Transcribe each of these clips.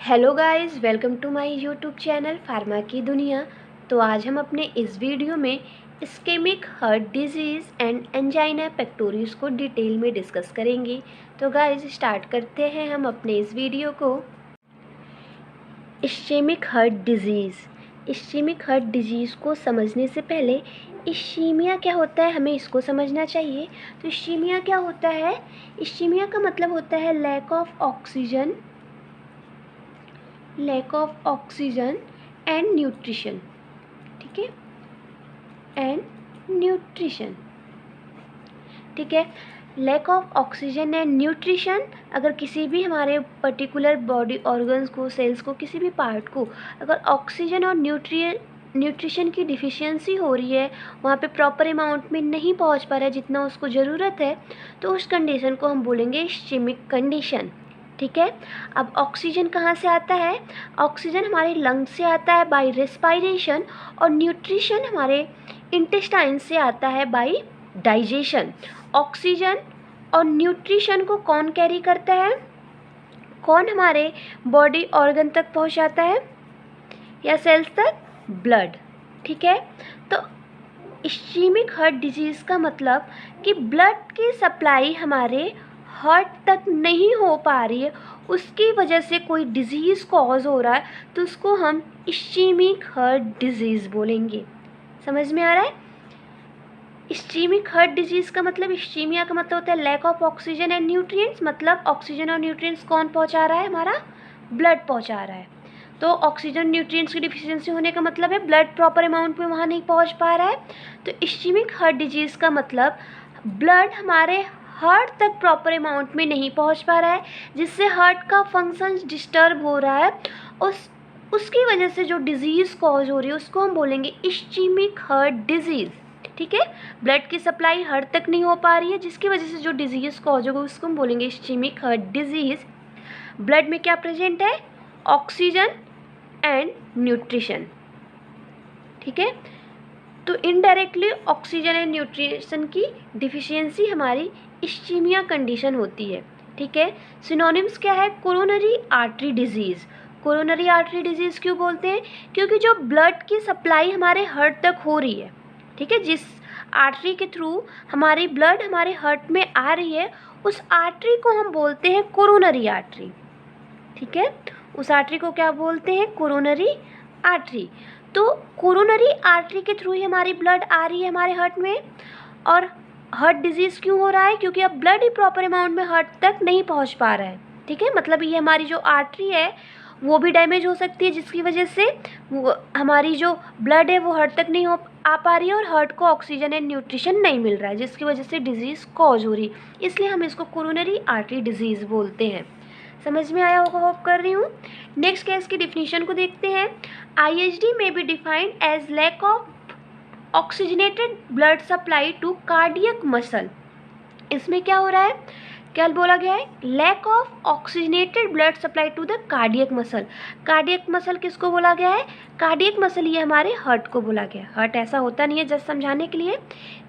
Hello guys, welcome to my YouTube channel pharma की दुनिया। तो आज हम अपने इस वीडियो में ischaemic heart disease and angina pectoris को डिटेल में डिस्कस करेंगे। तो गाइस स्टार्ट करते हैं हम अपने इस वीडियो को। इस्केमिक हार्ट डिजीज़ को समझने से पहले इस्कीमिया क्या होता है हमें इसको समझना चाहिए। तो इस्कीमिया क्या होता है? इस्कीमिया का मतलब होता है lack of oxygen and nutrition. ठीक है, एंड न्यूट्रिशन। ठीक है, lack of oxygen and nutrition. अगर किसी भी हमारे पर्टिकुलर बॉडी ऑर्गन्स को, सेल्स को, किसी भी पार्ट को अगर ऑक्सीजन और न्यूट्रिशन की डिफिशियंसी हो रही है, वहाँ पे प्रॉपर अमाउंट में नहीं पहुँच पा रहा है जितना उसको ज़रूरत है, तो उस कंडीशन को हम बोलेंगे इस्केमिक कंडीशन। ठीक है, अब ऑक्सीजन कहाँ से आता है? ऑक्सीजन हमारे लंग्स से आता है बाय रेस्पायरेशन, और न्यूट्रिशन हमारे इंटेस्टाइन से आता है बाय डाइजेशन। ऑक्सीजन और न्यूट्रिशन को कौन कैरी करता है? कौन हमारे बॉडी ऑर्गन तक पहुंचाता है या सेल्स तक? ब्लड। ठीक है, तो इस्केमिक हार्ट डिजीज़ का मतलब कि ब्लड की सप्लाई हमारे हार्ट तक नहीं हो पा रही है, उसकी वजह से कोई डिजीज़ कॉज हो रहा है, तो उसको हम इस्केमिक हार्ट डिजीज़ बोलेंगे। समझ में आ रहा है? इस्केमिक हार्ट डिजीज़ का मतलब, इस्कीमिया का मतलब होता है lack of oxygen and nutrients. मतलब ऑक्सीजन और न्यूट्रिएंट्स कौन पहुंचा रहा है? हमारा ब्लड पहुंचा रहा है। तो ऑक्सीजन न्यूट्रिएंट्स की डिफिशियंसी होने का मतलब है ब्लड प्रॉपर अमाउंट में वहाँ नहीं पहुँच पा रहा है। तो इस्केमिक हार्ट डिजीज़ का मतलब ब्लड हमारे हार्ट तक प्रॉपर अमाउंट में नहीं पहुँच पा रहा है, जिससे हार्ट का फंक्शन डिस्टर्ब हो रहा है। उसकी वजह से जो डिजीज़ कॉज हो रही है उसको हम बोलेंगे इस्केमिक हार्ट डिजीज़। ठीक है, ब्लड की सप्लाई हार्ट तक नहीं हो पा रही है, जिसकी वजह से जो डिजीज़ कॉज होगा उसको हम बोलेंगे इस्केमिक हार्ट डिजीज़। ब्लड में क्या प्रेजेंट है? Oxygen and nutrition. ठीक है, तो इनडायरेक्टली ऑक्सीजन एंड न्यूट्रिशन की डिफिशियंसी हमारी इस्केमिया कंडीशन होती है। ठीक है, सिनोनिम्स क्या है? Coronary artery disease. Coronary artery disease क्यों बोलते हैं? क्योंकि जो ब्लड की सप्लाई हमारे हार्ट तक हो रही है, ठीक है, जिस आर्टरी के थ्रू हमारी ब्लड हमारे हार्ट में आ रही है, उस आर्टरी को हम बोलते हैं कोरोनरी आर्टरी। ठीक है, उस आर्टरी को क्या बोलते हैं? Coronary artery. तो कोरोनरी आर्टरी के थ्रू ही हमारी ब्लड आ रही है हमारे हार्ट में। और हार्ट डिजीज़ क्यों हो रहा है? क्योंकि अब ब्लड ही प्रॉपर अमाउंट में हार्ट तक नहीं पहुंच पा रहा है। ठीक है, मतलब ये हमारी जो आर्टरी है वो भी डैमेज हो सकती है, जिसकी वजह से हमारी जो ब्लड है वो हार्ट तक नहीं आ पा रही है, और हार्ट को ऑक्सीजन एंड न्यूट्रिशन नहीं मिल रहा है, जिसकी वजह से डिजीज़ कॉज हो रही है। इसलिए हम इसको कोरोनरी आर्टरी डिजीज़ बोलते हैं। समझ में आया होगा, होप कर रही हूँ। नेक्स्ट केस की डिफिनीशन को देखते हैं। IHD में be defined as lack of oxygenated blood supply to cardiac muscle. इसमें क्या हो रहा है? क्या बोला गया है? Lack of oxygenated blood supply to the cardiac muscle. Cardiac muscle किसको बोला गया है? कार्डियक मसल ये हमारे हार्ट को बोला गया है। हार्ट ऐसा होता नहीं है, जस्ट समझाने के लिए,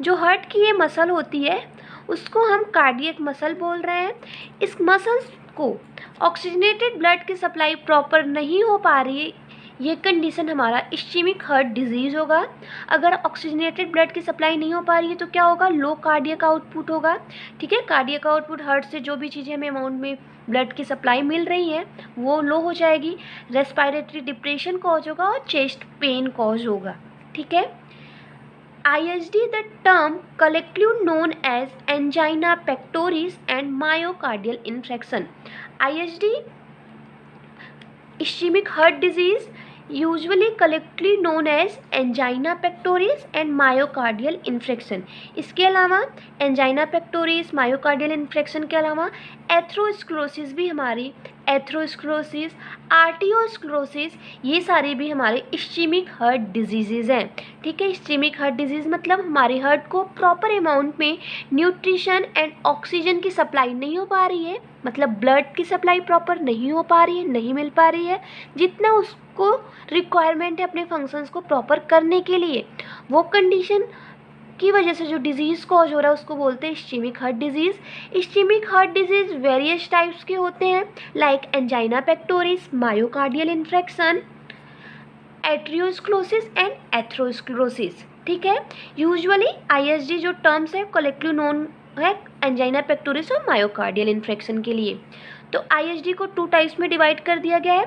जो हार्ट की ये मसल होती है उसको हम कार्डियक मसल बोल रहे हैं। इस मसल्स को ऑक्सीजनेटेड ब्लड की सप्लाई प्रॉपर नहीं हो पा रही है, ये कंडीशन हमारा इस्केमिक हार्ट डिजीज़ होगा। अगर ऑक्सीजनेटेड ब्लड की सप्लाई नहीं हो पा रही है तो क्या होगा? लो कार्डियक आउटपुट होगा। ठीक है, कार्डियक आउटपुट, हार्ट से जो भी चीज़ें हमें अमाउंट में ब्लड की सप्लाई मिल रही है वो लो हो जाएगी। रेस्पिरेटरी डिप्रेशन कॉज होगा और चेस्ट पेन कॉज होगा। ठीक है, IHD, the term collectively known as angina pectoris and myocardial infarction. IHD, ischemic heart disease, usually collectively known as angina pectoris and myocardial infarction. इसके अलावा angina pectoris, myocardial infarction के अलावा atherosclerosis भी हमारी, atherosclerosis, आर्टियोस्क्लेरोसिस, ये सारे भी हमारे इस्केमिक हार्ट डिजीज़ हैं। ठीक है, इस्केमिक हार्ट डिजीज़ मतलब हमारे हार्ट को प्रॉपर अमाउंट में न्यूट्रिशन एंड ऑक्सीजन की सप्लाई नहीं हो पा रही है, मतलब ब्लड की सप्लाई प्रॉपर नहीं हो पा रही है, नहीं मिल पा रही है जितना उसको रिक्वायरमेंट है अपने फंक्शंस को प्रॉपर करने के लिए। वो कंडीशन की वजह से जो डिजीज़ कॉज हो रहा है उसको बोलते हैं ischemic heart disease. Ischemic heart disease various types के होते हैं, like angina pectoris, myocardial infection, atriosclerosis and atherosclerosis. ठीक है, यूजुअली आईएसडी जो टर्म्स है कलेक्टिवली नोन है एंजाइना पेक्टोरिस और मायोकार्डियल इन्फेक्शन के लिए। तो आईएसडी को 2 टाइप्स में डिवाइड कर दिया गया है,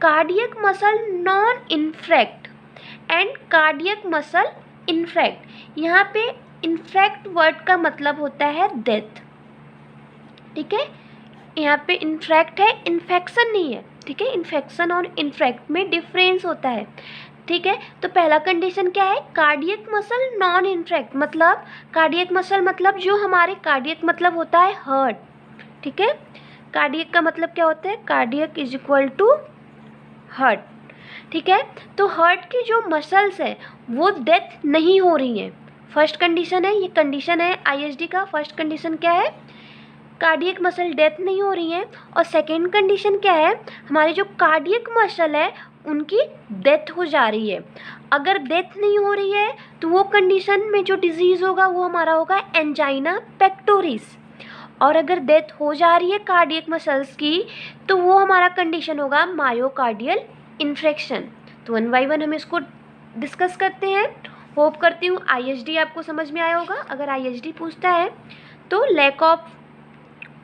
cardiac muscle non infarct and cardiac muscle infarct. यहाँ पे इन्फ्रेक्ट वर्ड का मतलब होता है डेथ। ठीक है, यहाँ पे इन्फ्रेक्ट है, इन्फेक्शन नहीं है। ठीक है, इन्फेक्शन और इन्फ्रेक्ट में डिफरेंस होता है। ठीक है, तो पहला कंडीशन क्या है, कार्डियक मसल नॉन इन्फ्रेक्ट, मतलब कार्डियक मसल मतलब जो हमारे कार्डियक मतलब होता है हार्ट। ठीक है, कार्डियक का मतलब क्या होता है, cardiac is equal to heart. ठीक है, तो हार्ट की जो मसल्स है वो डेथ नहीं हो रही हैं, फर्स्ट कंडीशन है, ये कंडीशन है आईएसडी का। फर्स्ट कंडीशन क्या है, कार्डियक मसल डेथ नहीं हो रही है। और सेकेंड कंडीशन क्या है, हमारी जो कार्डियक मसल है उनकी डेथ हो जा रही है। अगर डेथ नहीं हो रही है तो वो कंडीशन में जो डिजीज़ होगा वो हमारा होगा एंजाइना पेक्टोरिस। और अगर डेथ हो जा रही है कार्डियक मसल्स की तो वो हमारा कंडीशन होगा मायोकार्डियल इन्फेक्शन। तो 1 बाय 1 हम इसको डिस्कस करते हैं। होप करती हूँ आईएसडी आपको समझ में आया होगा। अगर आईएसडी पूछता है तो lack of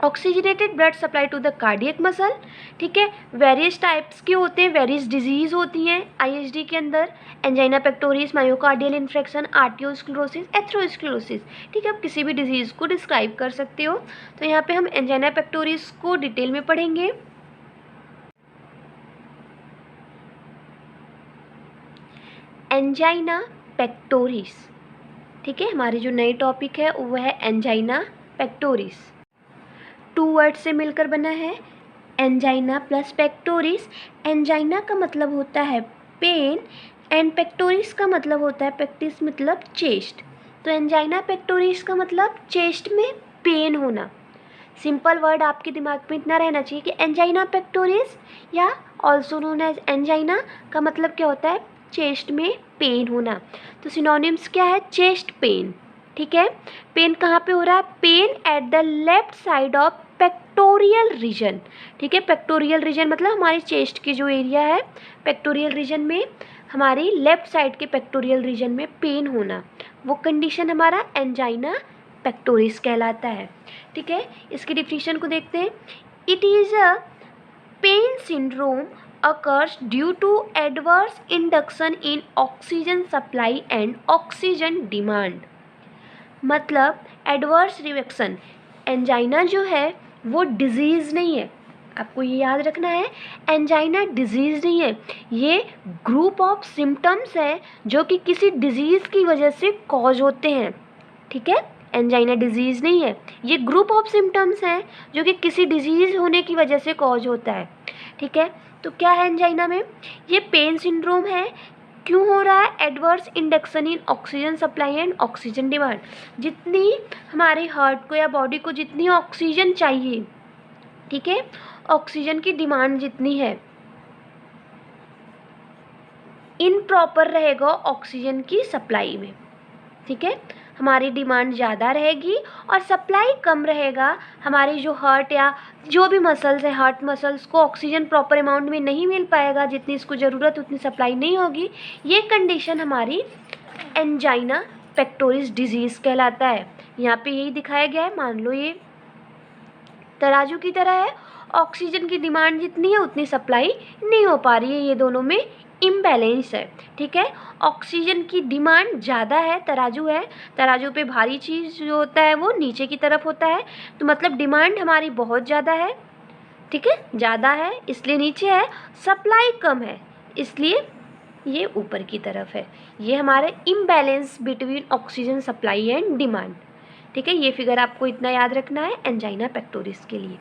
oxygenated blood supply to the cardiac muscle. ठीक है, वेरियस टाइप्स के होते हैं, वेरियस डिजीज़ होती हैं आईएसडी के अंदर, angina pectoris, myocardial infection, arteriosclerosis, atherosclerosis. ठीक है, आप किसी भी डिजीज़ को डिस्क्राइब कर सकते हो। तो यहाँ पे हम एंजाइना पेक्टोरिस को डिटेल में पढ़ेंगे। एंजाइना पेक्टोरिस, ठीक है, हमारी जो नई टॉपिक है वो है एंजाइना पेक्टोरिस। 2 वर्ड से मिलकर बना है, एंजाइना प्लस पेक्टोरिस। एंजाइना का मतलब होता है पेन एंड पेक्टोरिस का मतलब होता है, पेक्टिस मतलब चेस्ट। तो एंजाइना पेक्टोरिस का मतलब चेस्ट में पेन होना। सिंपल वर्ड आपके दिमाग में इतना रहना चाहिए कि एंजाइना पेक्टोरिस या ऑल्सो नोन एज एंजाइना का मतलब क्या होता है, चेस्ट में पेन होना। तो सिनोनिम्स क्या है, चेस्ट पेन। ठीक है, पेन कहाँ पे हो रहा है, pain at the left side of pectoral region. ठीक है, पेक्टोरियल रीजन मतलब हमारी चेस्ट की जो एरिया है, पेक्टोरियल रीजन में हमारी लेफ्ट साइड के पेक्टोरियल रीजन में पेन होना, वो कंडीशन हमारा एंजाइना पेक्टोरिस कहलाता है। ठीक है, इसकी डिफिनीशन को देखते हैं। It is a pain syndrome occurs due to adverse induction in oxygen supply and oxygen demand। मतलब एडवर्स रिएक्शन, एंजाइना जो है वो डिजीज़ नहीं है, आपको ये याद रखना है, एंजाइना डिजीज़ नहीं है, ये ग्रुप ऑफ सिम्टम्स है जो कि किसी डिजीज़ की वजह से कॉज होते हैं। ठीक है, एंजाइना डिजीज़ नहीं है, ये ग्रुप ऑफ सिम्टम्स हैं जो कि किसी डिजीज़ होने की वजह से कॉज होता है। ठीक है, तो क्या है एंजाइना में, ये पेन सिंड्रोम है। क्यों हो रहा है, adverse induction in oxygen supply and oxygen demand. जितनी हमारे हार्ट को या बॉडी को जितनी ऑक्सीजन चाहिए, ठीक है, ऑक्सीजन की डिमांड जितनी है, इनप्रॉपर रहेगा ऑक्सीजन की सप्लाई में। ठीक है, हमारी डिमांड ज़्यादा रहेगी और सप्लाई कम रहेगा। हमारी जो हार्ट या जो भी मसल्स है, हार्ट मसल्स को ऑक्सीजन प्रॉपर अमाउंट में नहीं मिल पाएगा, जितनी इसको ज़रूरत उतनी सप्लाई नहीं होगी। ये कंडीशन हमारी एंजाइना पेक्टोरिस डिजीज़ कहलाता है। यहाँ पे यही दिखाया गया है, मान लो ये तराजू की तरह है, ऑक्सीजन की डिमांड जितनी है उतनी सप्लाई नहीं हो पा रही है, ये दोनों में इम्बैलेंस है। ठीक है, ऑक्सीजन की डिमांड ज़्यादा है, तराजू है, तराजू पे भारी चीज़ जो होता है वो नीचे की तरफ होता है, तो मतलब डिमांड हमारी बहुत ज़्यादा है। ठीक है, ज़्यादा है इसलिए नीचे है, सप्लाई कम है इसलिए ये ऊपर की तरफ है। ये हमारे imbalance between oxygen supply and demand. ठीक है, ये फिगर आपको इतना याद रखना है एंजाइना पेक्टोरिस के लिए।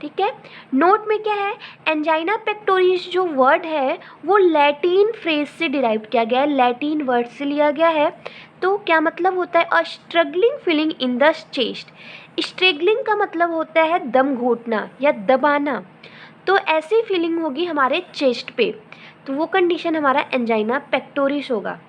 ठीक है, नोट में क्या है, एंजाइना पेक्टोरिस जो वर्ड है वो लैटिन फ्रेज से डिराइव किया गया है, लैटिन वर्ड से लिया गया है। तो क्या मतलब होता है, a struggling feeling in the chest. Struggling का मतलब होता है दम घोटना या दबाना, तो ऐसी फीलिंग होगी हमारे चेस्ट पे, तो वो कंडीशन हमारा एंजाइना पेक्टोरिस होगा।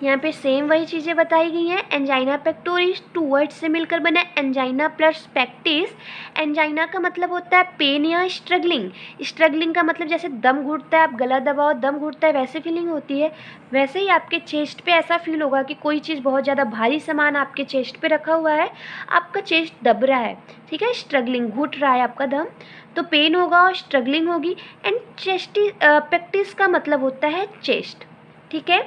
यहाँ पे सेम वही चीज़ें बताई गई हैं। एंजाइना पेक्टोरिस 2 वर्ड से मिलकर बना एंजाइना प्लस पेक्टिस। एंजाइना का मतलब होता है पेन या स्ट्रगलिंग। स्ट्रगलिंग का मतलब जैसे दम घुटता है, आप गला दबाओ दम घुटता है, वैसे फीलिंग होती है। वैसे ही आपके चेस्ट पे ऐसा फील होगा कि कोई चीज़ बहुत ज़्यादा भारी सामान आपके चेस्ट पे रखा हुआ है, आपका चेस्ट दब रहा है, ठीक है, स्ट्रगलिंग, घुट रहा है आपका दम, तो पेन होगा और स्ट्रगलिंग होगी। एंड चेस्टी पेक्टिस का मतलब होता है चेस्ट, ठीक है।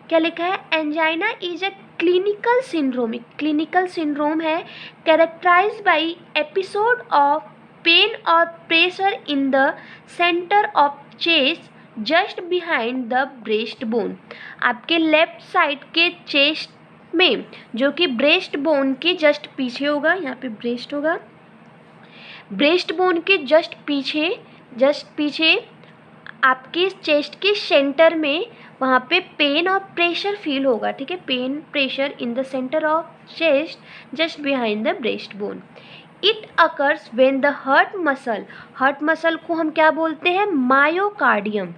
क्या लिखा है? Angina is a clinical syndrome. Clinical syndrome है characterised by episode of pain और pressure in the centre of chest just behind the breast bone. आपके लेफ्ट साइड के चेस्ट में, जो कि ब्रेस्ट बोन के जस्ट पीछे होगा, यहाँ पे ब्रेस्ट होगा, ब्रेस्ट बोन के जस्ट पीछे आपके चेस्ट के सेंटर में, वहाँ पे पेन और प्रेशर फील होगा, ठीक है। Pain pressure in the centre of chest just behind the breast bone. It occurs when the heart muscle को हम क्या बोलते हैं? मायोकार्डियम,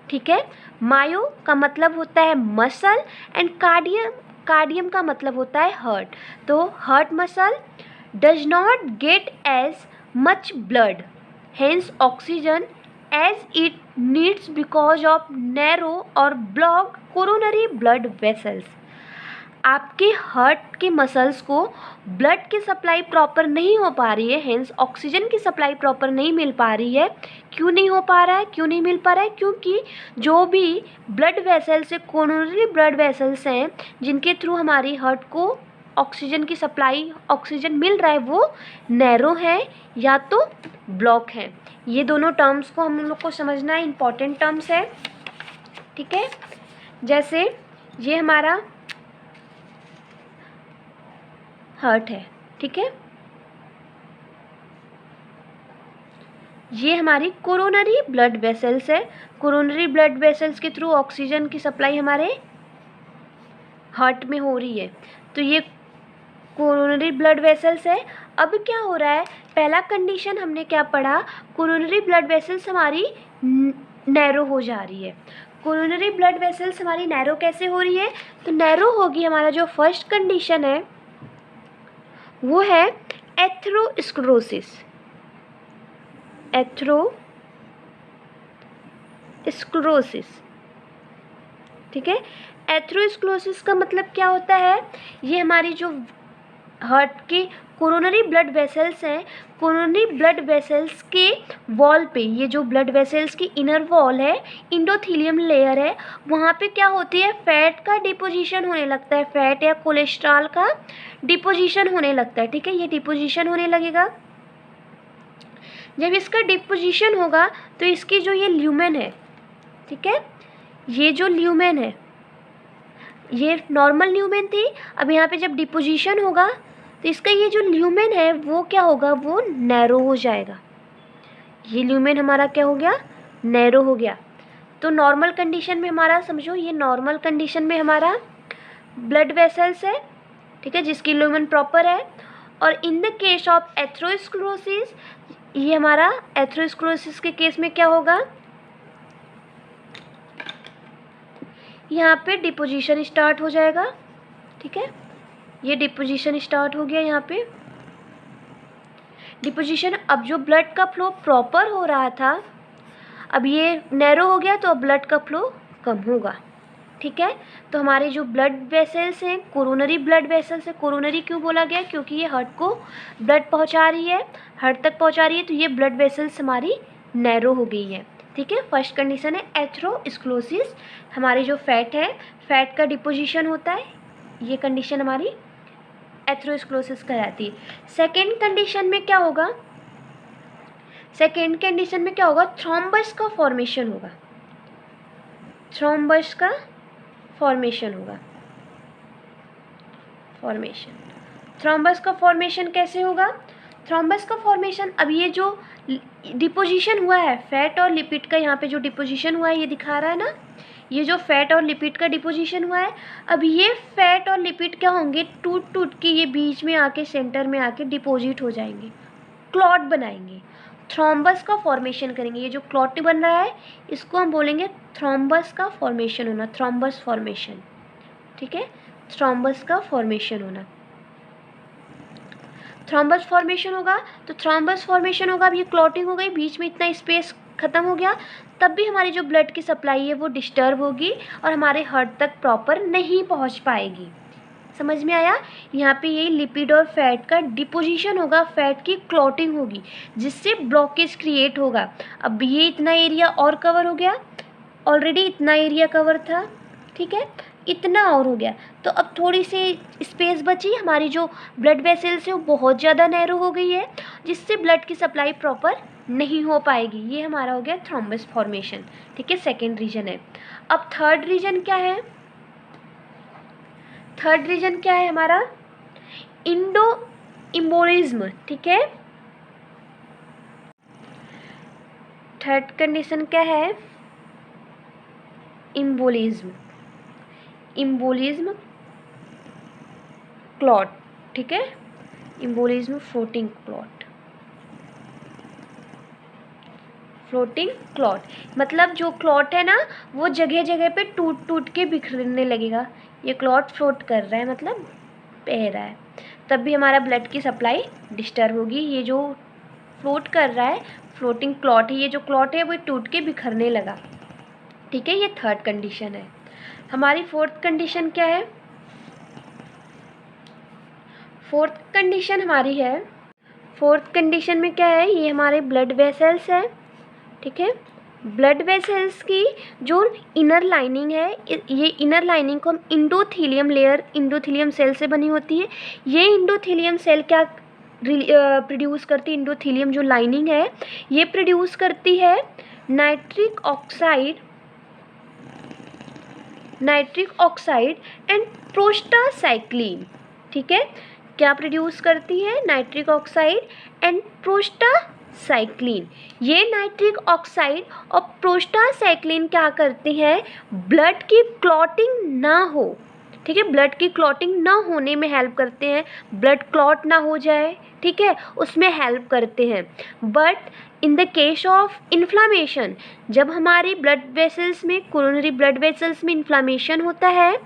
ठीक है। मायो का मतलब होता है मसल एंड कार्डियम का मतलब होता है हार्ट। तो heart muscle does not get as much blood, hence oxygen as it needs because of narrow or blocked coronary blood vessels। आपके हार्ट के मसल्स को ब्लड की सप्लाई प्रॉपर नहीं हो पा रही है, हेंस ऑक्सीजन की सप्लाई प्रॉपर नहीं मिल पा रही है। क्यों नहीं हो पा रहा है, क्यों नहीं मिल पा रहा है? क्योंकि जो भी ब्लड वेसल्स है, कोरोनरी ब्लड वेसल्स हैं, जिनके थ्रू हमारी हार्ट को ऑक्सीजन की सप्लाई, ऑक्सीजन मिल रहा है, वो नैरो है या तो ब्लॉक है। ये दोनों टर्म्स को हम लोग को समझना है, इम्पॉर्टेंट टर्म्स है, ठीक है। जैसे ये हमारा हार्ट है, ठीक है, ये हमारी कोरोनरी ब्लड वेसल्स है। कोरोनरी ब्लड वेसल्स के थ्रू ऑक्सीजन की सप्लाई हमारे हार्ट में हो रही है, तो ये कोरोनरी ब्लड वेसल्स है। अब क्या हो रहा है? पहला कंडीशन हमने क्या पढ़ा? कोरोनरी ब्लड वेसल्स हमारी नैरो हो जा रही है। कोरोनरी ब्लड वेसल्स हमारी नैरो कैसे हो रही है? तो नैरो होगी, हमारा जो फर्स्ट कंडीशन है वो है एथेरोस्क्लेरोसिस। एथेरोस्क्लेरोसिस, ठीक है। एथेरोस्क्लेरोसिस का मतलब क्या होता है? ये हमारी जो हार्ट के कोरोनरी ब्लड वेसल्स हैं, कोरोनरी ब्लड वेसल्स के वॉल पे, ये जो ब्लड वेसल्स की इनर वॉल है, इंडोथीलियम लेयर है, वहाँ पे क्या होती है? फैट का डिपोजिशन होने लगता है, फैट या कोलेस्ट्रॉल का डिपोजिशन होने लगता है, ठीक है। ये डिपोजिशन होने लगेगा। जब इसका डिपोजिशन होगा तो इसकी जो ये ल्यूमेन है, ठीक है, ये जो ल्यूमेन है, ये नॉर्मल ल्यूमेन थी, अब यहाँ पे जब डिपोजिशन होगा तो इसका ये जो ल्यूमेन है वो क्या होगा? वो नैरो हो जाएगा। ये ल्यूमेन हमारा क्या हो गया? नैरो हो गया। तो नॉर्मल कंडीशन में हमारा, समझो ये नॉर्मल कंडीशन में हमारा ब्लड वेसल्स है, ठीक है, जिसकी ल्यूमेन प्रॉपर है। और in the case of atherosclerosis, ये हमारा एथेरोस्क्लेरोसिस के केस में क्या होगा? यहाँ पे डिपोजिशन स्टार्ट हो जाएगा, ठीक है, ये डिपोजिशन स्टार्ट हो गया, यहाँ पे डिपोजिशन। अब जो ब्लड का फ्लो प्रॉपर हो रहा था, अब ये नैरो हो गया, तो अब ब्लड का फ्लो कम होगा, ठीक है। तो हमारे जो ब्लड वेसल्स हैं, कोरोनरी ब्लड वेसल्स है, कोरोनरी क्यों बोला गया? क्योंकि ये हार्ट को ब्लड पहुंचा रही है, हार्ट तक पहुंचा रही है, तो ये ब्लड वेसल्स हमारी नैरो हो गई है, ठीक है। फर्स्ट कंडीशन है एथेरोस्क्लेरोसिस, हमारी जो फैट है, फैट का डिपोजिशन होता है, ये कंडीशन हमारी एथेरोस्क्लेरोसिस कहलाती है। सेकेंड कंडीशन में क्या होगा? सेकेंड कंडीशन में क्या होगा? थ्रोम्बस का फॉर्मेशन होगा, थ्रोम्बस का फॉर्मेशन होगा। थ्रोम्बस का फॉर्मेशन कैसे होगा? थ्रोम्बस का फॉर्मेशन, अब ये जो डिपोजिशन हुआ है फैट और लिपिड का, यहाँ पे जो डिपोजिशन हुआ है ये दिखा रहा है ना, ये जो फैट और लिपिड का डिपोजिशन हुआ है, अब ये फैट और लिपिड क्या होंगे? टूट टूट के ये बीच में आके, सेंटर में आके डिपोजिट हो जाएंगे, क्लॉट बनाएंगे, थ्रोम्बस का फॉर्मेशन करेंगे। ये जो क्लॉट बन रहा है इसको हम बोलेंगे थ्रोम्बस का फॉर्मेशन होना, थ्रोम्बस फॉर्मेशन, ठीक है, थ्रोम्बस का फॉर्मेशन होना। थ्रोम्बस फॉर्मेशन होगा तो थ्रोम्बस फॉर्मेशन होगा, अब ये क्लॉटिंग हो गई, बीच में इतना स्पेस ख़त्म हो गया, तब भी हमारी जो ब्लड की सप्लाई है वो डिस्टर्ब होगी और हमारे हार्ट तक प्रॉपर नहीं पहुंच पाएगी। समझ में आया? यहाँ पे ये लिपिड और फैट का डिपोजिशन होगा, फैट की क्लॉटिंग होगी जिससे ब्लॉकेज क्रिएट होगा। अब ये इतना एरिया और कवर हो गया, ऑलरेडी इतना एरिया कवर था, ठीक है, इतना और हो गया, तो अब थोड़ी सी स्पेस बची, हमारी जो ब्लड वेसल्स है वो बहुत ज़्यादा नैरो हो गई है जिससे ब्लड की सप्लाई प्रॉपर नहीं हो पाएगी। ये हमारा हो गया थ्रोम्बस फॉर्मेशन, ठीक है, सेकेंड रीजन है। अब थर्ड रीजन क्या है? थर्ड रीजन क्या है हमारा? इंडो इम्बोलिज्म, ठीक है। थर्ड कंडीशन क्या है? इम्बोलिज्म, इम्बोलिज्म क्लॉट, ठीक है, embolism floating clot, floating clot मतलब जो क्लॉट है ना वो जगह जगह पे टूट टूट के बिखरने लगेगा। ये क्लॉट फ्लोट कर रहा है मतलब बह रहा है, तब भी हमारा ब्लड की सप्लाई डिस्टर्ब होगी। ये जो फ्लोट कर रहा है फ्लोटिंग क्लॉट है, ये जो क्लॉट है वो टूट के बिखरने लगा, ठीक है, ये थर्ड कंडीशन है। हमारी फोर्थ कंडीशन क्या है? फोर्थ कंडीशन हमारी है, फोर्थ कंडीशन में क्या है? ये हमारे ब्लड वेसल्स है, ठीक है, ब्लड वेसल्स की जो इनर लाइनिंग है, ये इनर लाइनिंग को हम इंडोथीलियम लेयर, इंडोथीलियम सेल से बनी होती है। ये इंडोथीलियम सेल क्या प्रोड्यूस करती है? इंडोथीलियम जो लाइनिंग है ये प्रोड्यूस करती है nitric oxide, nitric oxide and prostacyclin, ठीक है, क्या प्रोड्यूस करती है? Nitric oxide and prostacyclin. ये नाइट्रिक ऑक्साइड और प्रोस्टासाइक्लिन क्या करती हैं? ब्लड की क्लॉटिंग ना हो, ठीक है, ब्लड की क्लॉटिंग ना होने में हेल्प करते हैं, ब्लड क्लॉट ना हो जाए, ठीक है, उसमें हेल्प करते हैं। But in the case of inflammation, जब हमारी ब्लड वेसल्स में, कोरोनरी ब्लड वेसल्स में इन्फ्लामेशन होता है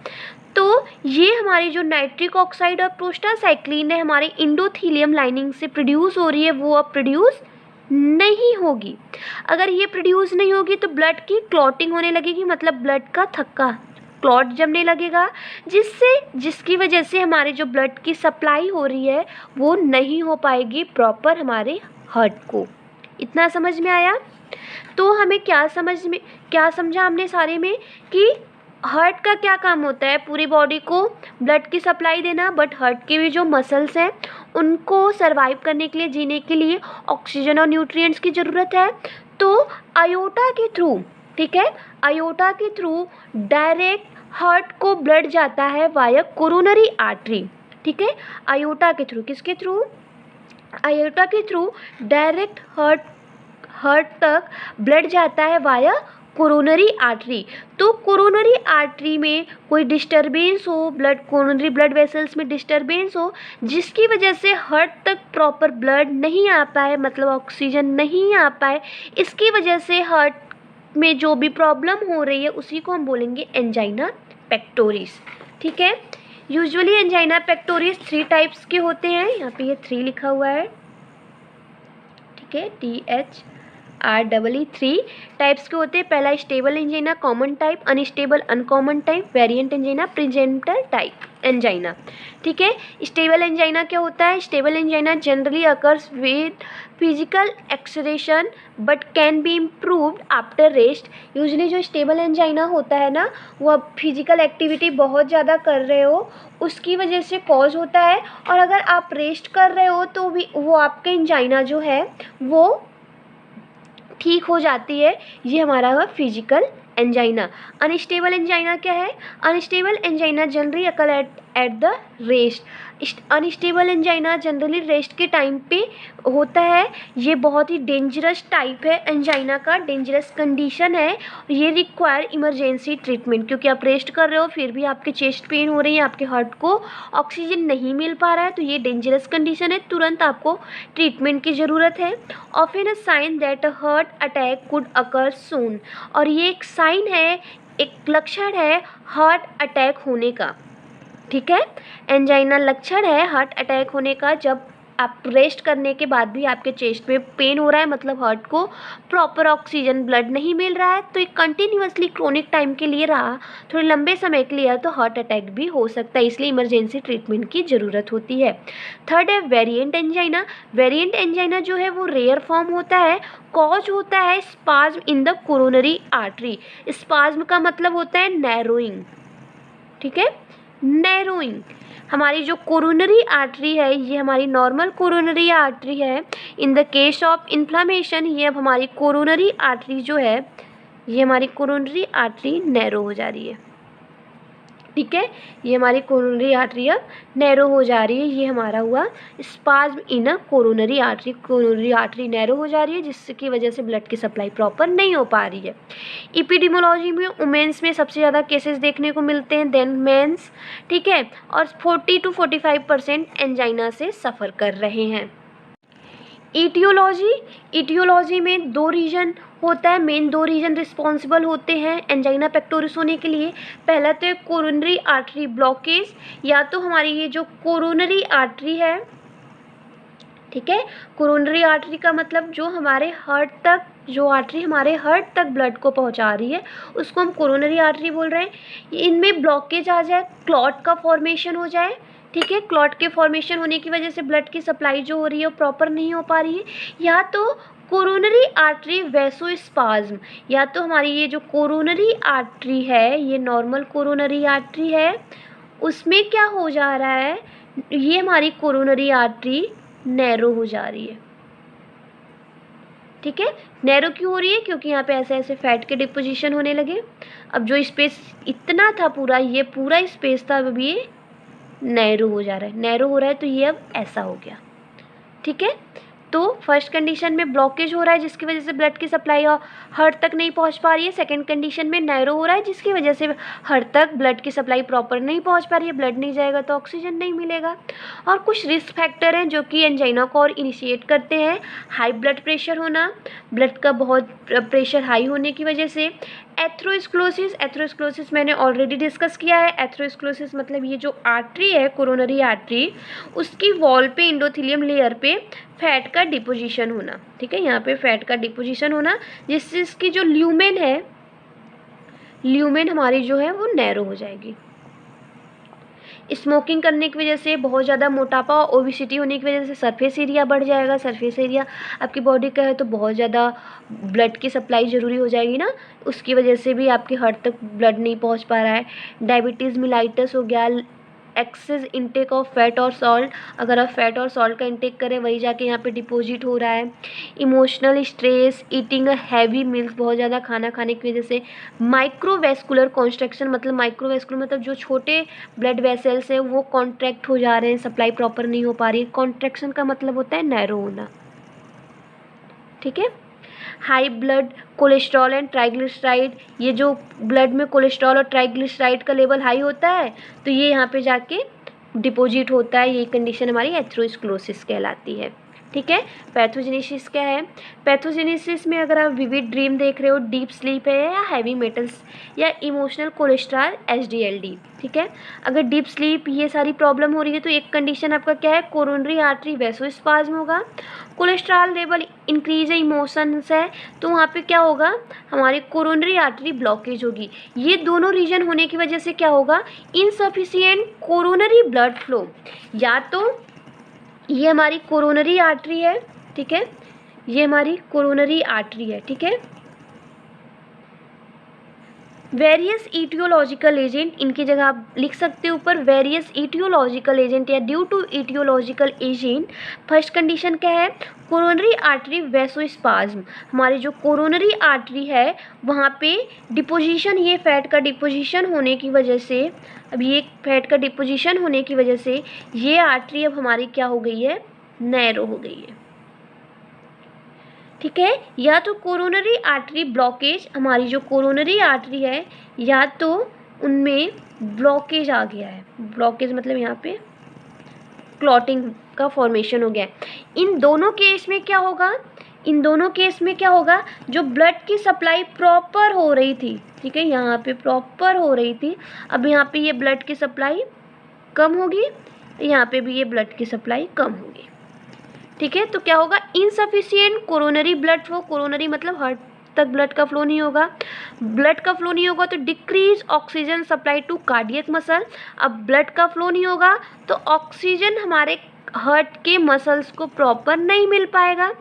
तो ये हमारी जो नाइट्रिक ऑक्साइड और प्रोस्टासाइक्लिन है हमारे इंडोथीलियम लाइनिंग से प्रोड्यूस हो रही है वो अब प्रोड्यूस नहीं होगी। अगर ये प्रोड्यूस नहीं होगी तो ब्लड की क्लॉटिंग होने लगेगी, मतलब ब्लड का थक्का, क्लॉट जमने लगेगा, जिसकी वजह से हमारे जो ब्लड की सप्लाई हो रही है वो नहीं हो पाएगी प्रॉपर हमारे हार्ट को। इतना समझ में आया? तो हमें क्या समझा हमने सारे में कि हार्ट का क्या काम होता है? पूरी बॉडी को ब्लड की सप्लाई देना, बट हार्ट के भी जो मसल्स हैं उनको सरवाइव करने के लिए, जीने के लिए ऑक्सीजन और न्यूट्रिएंट्स की ज़रूरत है। तो आयोटा के थ्रू, ठीक है, आयोटा के थ्रू डायरेक्ट हार्ट को ब्लड जाता है वाया कोरोनरी आर्टरी, ठीक है, आयोटा के थ्रू, किसके थ्रू? आयोटा के थ्रू डायरेक्ट हार्ट तक ब्लड जाता है वाया कोरोनरी आर्टरी। तो कोरोनरी आर्टरी में कोई डिस्टरबेंस हो, कोरोनरी ब्लड वेसल्स में डिस्टरबेंस हो, जिसकी वजह से हार्ट तक प्रॉपर ब्लड नहीं आ पाए, मतलब ऑक्सीजन नहीं आ पाए, इसकी वजह से हार्ट में जो भी प्रॉब्लम हो रही है उसी को हम बोलेंगे एंजाइना पेक्टोरिस, ठीक है। यूजुअली एंजाइना पेक्टोरिस 3 टाइप्स के होते हैं, यहाँ पे ये 3 लिखा हुआ है, ठीक है, THREE 3 टाइप्स के होते हैं। पहला stable angina, common type, unstable uncommon type, variant angina, presenter type angina, ठीक है। स्टेबल एंजाइना क्या होता है? Stable angina generally occurs with physical एक्सरेशन but can be improved after rest. Usually जो स्टेबल एंजाइना होता है ना वो आप फिजिकल एक्टिविटी बहुत ज़्यादा कर रहे हो उसकी वजह से कॉज होता है, और अगर आप रेस्ट कर रहे हो तो भी वो आपके एंजाइना जो है वो ठीक हो जाती है। ये हमारा हुआ फिजिकल एंजाइना। अनस्टेबल एंजाइना क्या है? Unstable angina generally occur at the rest. Unstable angina generally rest के टाइम पे होता है। ये बहुत ही डेंजरस टाइप है एंजाइना का, डेंजरस कंडीशन है। ये रिक्वायर इमरजेंसी ट्रीटमेंट, क्योंकि आप रेस्ट कर रहे हो फिर भी आपके चेस्ट पेन हो रही है, आपके हार्ट को ऑक्सीजन नहीं मिल पा रहा है, तो ये डेंजरस कंडीशन है, तुरंत आपको ट्रीटमेंट की ज़रूरत है। Often a sign that a heart attack could occur soon, और ये एक साइन है, एक लक्षण है हार्ट अटैक होने का। ठीक है। एंजाइना लक्षण है हार्ट अटैक होने का जब आप रेस्ट करने के बाद भी आपके चेस्ट में पेन हो रहा है, मतलब हार्ट को प्रॉपर ऑक्सीजन ब्लड नहीं मिल रहा है, तो ये कंटिन्यूअसली क्रोनिक टाइम के लिए रहा, थोड़े लंबे समय के लिए, तो हार्ट अटैक भी हो सकता है, इसलिए इमरजेंसी ट्रीटमेंट की ज़रूरत होती है। थर्ड है वेरिएंट एंजाइना। वेरिएंट एंजाइना जो है वो रेयर फॉर्म होता है, कॉज होता है spasm in the coronary artery. Spasm का मतलब होता है नैरोइंग, ठीक है, नैरोइंग। हमारी जो कोरोनरी आर्टरी है, ये हमारी नॉर्मल कोरोनरी आर्टरी है। In the case of inflammation, ये अब हमारी कोरोनरी आर्टरी जो है, ये हमारी कोरोनरी आर्टरी नैरो हो जा रही है, ठीक है। ये हमारी कोरोनरी आर्टरी अब नैरो हो जा रही है, ये हमारा हुआ spasm in a coronary artery. Coronary artery narrow हो जा रही है, जिसकी वजह से ब्लड की सप्लाई प्रॉपर नहीं हो पा रही है। एपिडेमियोलॉजी में वुमेन्स में सबसे ज़्यादा केसेस देखने को मिलते हैं देन मेंस, ठीक है, और 40 to 45% एंजाइना से सफ़र कर रहे हैं। ईटियोलॉजी में दो रीजन होता है, मेन दो रीजन रिस्पॉन्सिबल होते हैं एंजाइना पेक्टोरिस होने के लिए। पहला तो है कोरोनरी आर्टरी ब्लॉकेज, या तो हमारी ये जो कोरोनरी आर्टरी है, ठीक है, कोरोनरी आर्टरी का मतलब जो हमारे हार्ट तक, जो आर्टरी हमारे हार्ट तक ब्लड को पहुंचा रही है, उसको हम कोरोनरी आर्टरी बोल रहे हैं। इनमें ब्लॉकेज आ जाए, क्लॉट का फॉर्मेशन हो जाए, ठीक है, क्लॉट के फॉर्मेशन होने की वजह से ब्लड की सप्लाई जो हो रही है वो प्रॉपर नहीं हो पा रही है, या तो कोरोनरी आर्टरी वैसोस्पाज्म, या तो हमारी ये जो कोरोनरी आर्टरी है, ये नॉर्मल कोरोनरी आर्टरी है, उसमें क्या हो जा रहा है, ये हमारी कोरोनरी आर्टरी नैरो हो जा रही है, ठीक है। नैरो क्यों हो रही है, क्योंकि यहाँ पे ऐसे ऐसे फैट के डिपोजिशन होने लगे। अब जो स्पेस इतना था पूरा, ये पूरा स्पेस था, अब ये नैरो हो जा रहा है, नैरो हो रहा है, तो ये अब ऐसा हो गया, ठीक है। तो फर्स्ट कंडीशन में ब्लॉकेज हो रहा है जिसकी वजह से ब्लड की सप्लाई हार्ट तक नहीं पहुंच पा रही है। सेकंड कंडीशन में नैरो हो रहा है जिसकी वजह से हार्ट तक ब्लड की सप्लाई प्रॉपर नहीं पहुंच पा रही है, ब्लड नहीं जाएगा तो ऑक्सीजन नहीं मिलेगा। और कुछ रिस्क फैक्टर हैं जो कि एंजाइना को और इनिशिएट करते हैं। हाई ब्लड प्रेशर होना, ब्लड का बहुत प्रेशर हाई होने की वजह से। एथेरोस्क्लेरोसिस, एथेरोस्क्लेरोसिस मैंने ऑलरेडी डिस्कस किया है। एथेरोस्क्लेरोसिस मतलब ये जो आर्टरी है, कोरोनरी आर्टरी, उसकी वॉल पे, एंडोथेलियम लेयर पे फैट का डिपोजिशन होना, ठीक है, यहाँ पे फैट का डिपोजिशन होना, जिससे इसकी जो ल्यूमेन है, ल्यूमेन हमारी जो है वो नैरो हो जाएगी। स्मोकिंग करने की वजह से बहुत ज़्यादा मोटापा, ओबिसिटी होने की वजह से सरफेस एरिया बढ़ जाएगा। सरफेस एरिया आपकी बॉडी का है तो बहुत ज़्यादा ब्लड की सप्लाई ज़रूरी हो जाएगी ना, उसकी वजह से भी आपके हार्ट तक ब्लड नहीं पहुंच पा रहा है। डायबिटीज़ मिलाइटस हो गया, एक्सेस इंटेक ऑफ फैट और सॉल्ट, अगर आप फैट और सॉल्ट का इंटेक करें वही जाके यहाँ पे डिपॉजिट हो रहा है। Emotional stress, eating heavy meals, बहुत ज़्यादा खाना खाने की वजह से। माइक्रोवेस्कुलर कॉन्स्ट्रक्शन, मतलब माइक्रोवेस्कुलर मतलब जो छोटे ब्लड वेसल्स हैं वो कॉन्ट्रैक्ट हो जा रहे हैं, सप्लाई प्रॉपर नहीं हो पा रही है। कॉन्ट्रैक्शन का मतलब होता है नैरो होना, ठीक है। High blood cholesterol and triglyceride, ये जो ब्लड में कोलेस्ट्रॉल और ट्राइग्लिसराइड का लेवल हाई होता है तो ये यहाँ पे जाके डिपॉजिट होता है, ये कंडीशन हमारी एथेरोस्क्लेरोसिस कहलाती है, ठीक है। पैथोजेनेसिस क्या है, पैथोजेनेसिस में अगर आप विविड ड्रीम देख रहे हो, डीप स्लीप है, या हैवी मेटल्स, या इमोशनल कोलेस्ट्रॉल HDLD, ठीक है। अगर डीप स्लीप ये सारी प्रॉब्लम हो रही है तो एक कंडीशन आपका क्या है, कोरोनरी आर्टरी वैसोस्पाज्म होगा। कोलेस्ट्रॉल लेवल इंक्रीज है, इमोशंस है, तो वहाँ पे क्या होगा, हमारी कोरोनरी आर्टरी ब्लॉकेज होगी। ये दोनों रीजन होने की वजह से क्या होगा, इनसफिशिएंट कोरोनरी ब्लड फ्लो, या तो ये हमारी कोरोनरी आर्टरी है, ठीक है, ये हमारी कोरोनरी आर्टरी है, ठीक है। वेरियस ईटियोलॉजिकल एजेंट, इनकी जगह आप लिख सकते हो ऊपर वेरियस ईटियोलॉजिकल एजेंट या due to aetiological agent. First condition क्या है, कोरोनरी आर्टरी वैसोस्पाज्म, हमारी जो कोरोनरी आर्टरी है वहाँ पे डिपोजिशन, ये फैट का डिपोजिशन होने की वजह से, अब ये फैट का डिपोजिशन होने की वजह से ये आर्टरी अब हमारी क्या हो गई है, नैरो हो गई है, ठीक है। या तो कोरोनरी आर्टरी ब्लॉकेज, हमारी जो कोरोनरी आर्टरी है या तो उनमें ब्लॉकेज आ गया है, ब्लॉकेज मतलब यहाँ पे क्लॉटिंग का फॉर्मेशन हो गया है। इन दोनों केस में क्या होगा, इन दोनों केस में क्या होगा, जो ब्लड की सप्लाई प्रॉपर हो रही थी, ठीक है, यहाँ पे प्रॉपर हो रही थी, अब यहाँ पे ये ब्लड की सप्लाई कम होगी, यहाँ पे भी ये ब्लड की सप्लाई कम होगी। ठीक है, तो क्या होगा, insufficient coronary blood flow, coronary मतलब हार्ट तक ब्लड का फ्लो नहीं होगा, ब्लड का फ्लो नहीं होगा तो decrease oxygen supply to cardiac muscle. अब ब्लड का फ्लो नहीं होगा तो ऑक्सीजन हमारे हार्ट के मसल्स को प्रॉपर नहीं मिल पाएगा।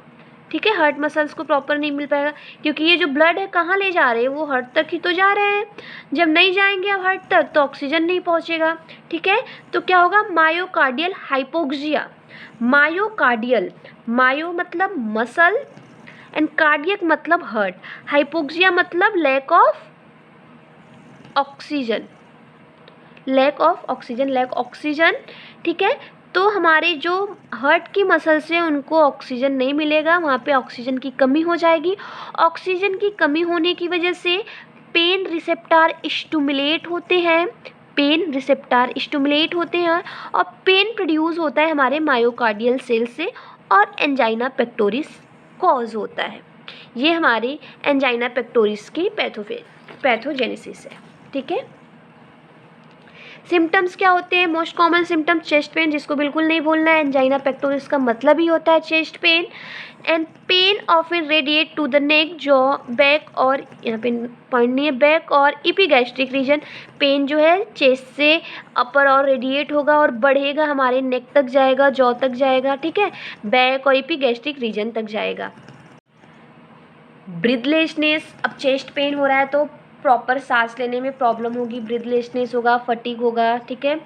ठीक है, हार्ट मसल्स को प्रॉपर नहीं मिल पाएगा, क्योंकि ये जो ब्लड है कहाँ ले जा रहे हैं, वो हार्ट तक ही तो जा रहे हैं। जब नहीं जाएंगे अब हार्ट तक तो ऑक्सीजन नहीं पहुँचेगा। ठीक है, तो क्या होगा, मायोकार्डियल हाइपोक्सिया। मायोकार्डियल, मायो मतलब मसल एंड कार्डियक मतलब हार्ट, हाइपोक्सिया मतलब lack of oxygen, lack of oxygen, lack oxygen. ठीक है, तो हमारे जो हार्ट की मसल्स हैं उनको ऑक्सीजन नहीं मिलेगा, वहाँ पे ऑक्सीजन की कमी हो जाएगी। ऑक्सीजन की कमी होने की वजह से पेन रिसेप्टर स्टिमुलेट होते हैं, पेन रिसेप्टर स्टिमुलेट होते हैं और पेन प्रोड्यूस होता है हमारे मायोकार्डियल सेल से और एंजाइना पेक्टोरिस कॉज होता है। ये हमारी एंजाइना पेक्टोरिस की पैथोजेनेसिस है। ठीक है, सिम्टम्स क्या होते हैं, most common symptom chest pain, जिसको बिल्कुल नहीं भूलना है, एंजाइना पेक्टोरिस का मतलब ही होता है chest pain. And pain often radiate to the neck, jaw, back और यहाँ पे पॉइंट नहीं है, बैक और इपीगैस्ट्रिक रीजन। पेन जो है चेस्ट से अपर और रेडिएट होगा और बढ़ेगा, हमारे नेक तक जाएगा, जॉ तक जाएगा। ठीक है, बैक और इपीगैस्ट्रिक रीजन तक जाएगा। ब्रीथलेसनेस, अब चेस्ट पेन हो रहा है तो प्रॉपर सांस लेने में प्रॉब्लम होगी, ब्रीथलेसनेस होगा, फटीग होगा। ठीक है,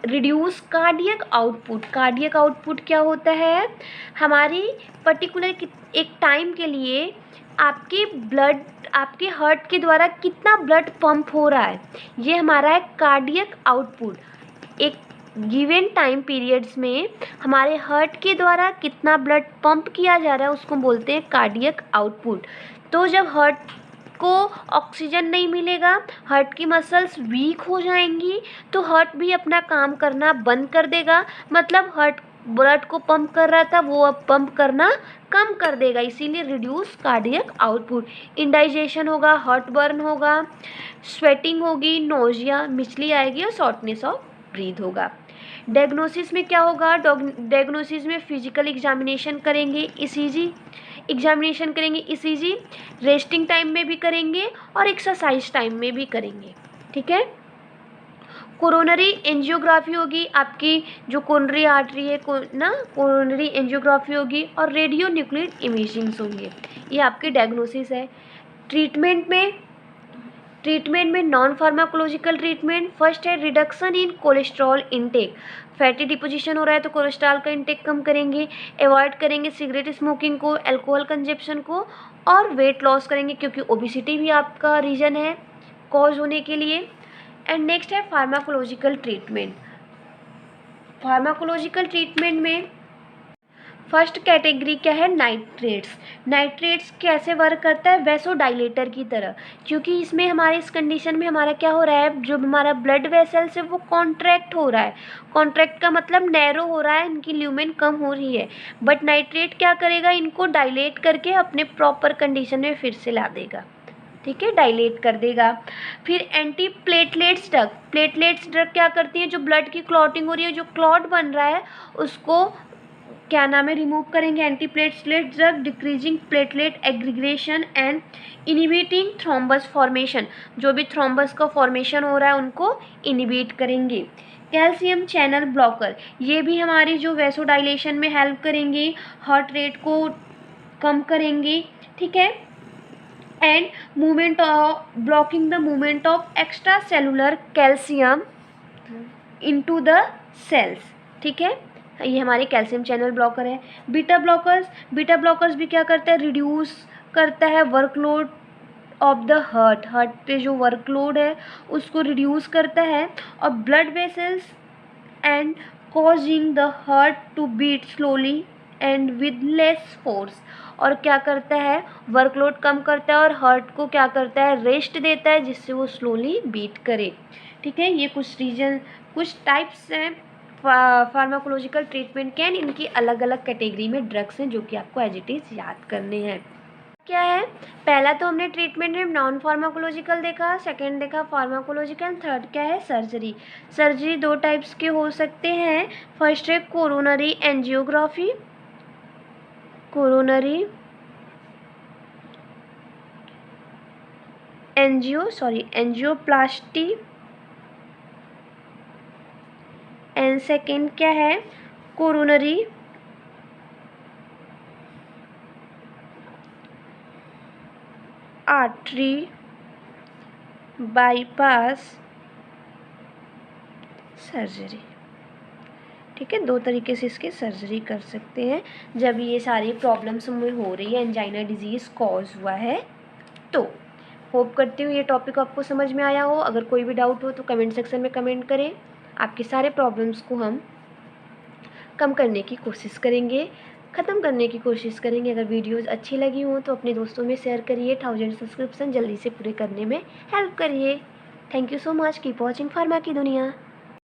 reduce cardiac output, cardiac output क्या होता है, हमारी पर्टिकुलर एक टाइम के लिए आपके ब्लड, आपके हार्ट के द्वारा कितना ब्लड पंप हो रहा है, ये हमारा है कार्डियक आउटपुट। एक गिवन टाइम पीरियड्स में हमारे हार्ट के द्वारा कितना ब्लड पंप किया जा रहा है उसको बोलते हैं कार्डियक आउटपुट। तो जब हार्ट को ऑक्सीजन नहीं मिलेगा, हार्ट की मसल्स वीक हो जाएंगी, तो हार्ट भी अपना काम करना बंद कर देगा, मतलब हार्ट ब्लड को पंप कर रहा था वो अब पंप करना कम कर देगा, इसीलिए रिड्यूस कार्डियक आउटपुट। इंडाइजेशन होगा, हार्ट बर्न होगा, स्वेटिंग होगी, नोजिया, मिचली आएगी और शॉर्टनेस ऑफ ब्रीथ होगा। डायग्नोसिस में क्या होगा, डायग्नोसिस में फिजिकल एग्जामिनेशन करेंगे, ईसीजी एग्जामिनेशन करेंगे, ईसीजी रेस्टिंग टाइम में भी करेंगे और एक्सरसाइज टाइम में भी करेंगे। ठीक है, कोरोनरी एंजियोग्राफी होगी, आपकी जो कोरोनरी आर्टरी है ना, कोरोनरी एंजियोग्राफी होगी और रेडियो न्यूक्लियर इमेजिंग्स होंगे। ये आपकी डायग्नोसिस है। ट्रीटमेंट में नॉन फार्माकोलॉजिकल ट्रीटमेंट, फर्स्ट है reduction in cholesterol intake, fatty deposition हो रहा है तो कोलेस्ट्रॉल का इनटेक कम करेंगे, अवॉइड करेंगे सिगरेट स्मोकिंग को, अल्कोहल कंजप्शन को, और वेट लॉस करेंगे क्योंकि ओबिसिटी भी आपका रीज़न है कॉज होने के लिए। एंड नेक्स्ट है फार्माकोलॉजिकल ट्रीटमेंट। फार्माकोलॉजिकल ट्रीटमेंट में फर्स्ट कैटेगरी क्या है, नाइट्रेट्स। नाइट्रेट्स कैसे वर्क करता है, वैसोडाइलेटर की तरह, क्योंकि इसमें हमारे इस कंडीशन में हमारा क्या हो रहा है, जो हमारा ब्लड वेसल्स है वो कॉन्ट्रैक्ट हो रहा है, कॉन्ट्रैक्ट का मतलब नैरो हो रहा है, इनकी ल्यूमेन कम हो रही है, बट नाइट्रेट क्या करेगा, इनको डायलेट करके अपने प्रॉपर कंडीशन में फिर से ला देगा। ठीक है, डायलेट कर देगा। फिर anti platelets drug, platelets drug क्या करती है, जो ब्लड की क्लॉटिंग हो रही है, जो क्लॉट बन रहा है उसको क्या नाम है, रिमूव करेंगे। Anti platelet drug decreasing platelet aggregation and inhibiting thrombus formation, जो भी थ्रोम्बस का फॉर्मेशन हो रहा है उनको इनिबिट करेंगे। कैल्शियम चैनल ब्लॉकर, ये भी हमारी जो वैसोडाइलेशन में हेल्प करेंगे, हार्ट रेट को कम करेंगे। ठीक है, and movement of blocking the movement of extra cellular calcium into the cells. ठीक है, ये हमारे कैल्शियम चैनल ब्लॉकर है। बीटा ब्लॉकर्स, बीटा ब्लॉकर्स भी क्या करता है, रिड्यूस करता है workload of the heart, heart पे जो वर्कलोड है उसको रिड्यूस करता है और blood vessels and causing the heart to beat slowly and with less force, और क्या करता है, वर्कलोड कम करता है और हार्ट को क्या करता है, रेस्ट देता है जिससे वो स्लोली बीट करे। ठीक है, ये कुछ टाइप्स हैं फार्माकोलॉजिकल ट्रीटमेंट के, इनकी अलग अलग कैटेगरी में ड्रग्स हैं जो कि आपको एज इट इज़ याद करने हैं। क्या है, पहला तो हमने ट्रीटमेंट में नॉन फार्माकोलॉजिकल देखा, सेकंड देखा फार्माकोलॉजिकल, थर्ड क्या है सर्जरी। सर्जरी दो टाइप्स के हो सकते हैं, फर्स्ट है coronary angiography, coronary angioplasty, and second क्या है कोरोनरी आर्टरी बाईपास सर्जरी। ठीक है, दो तरीके से इसकी सर्जरी कर सकते हैं जब ये सारी प्रॉब्लम्स हमें हो रही है, एंजाइना डिजीज़ कॉज हुआ है। तो होप करती हूँ ये टॉपिक आपको समझ में आया हो। अगर कोई भी डाउट हो तो कमेंट सेक्शन में कमेंट करें, आपके सारे प्रॉब्लम्स को हम कम करने की कोशिश करेंगे, ख़त्म करने की कोशिश करेंगे। अगर वीडियोज़ अच्छी लगी हो तो अपने दोस्तों में शेयर करिए, 1000 सब्सक्रिप्शन जल्दी से पूरे करने में हेल्प करिए। Thank you so much, keep watching pharma की दुनिया।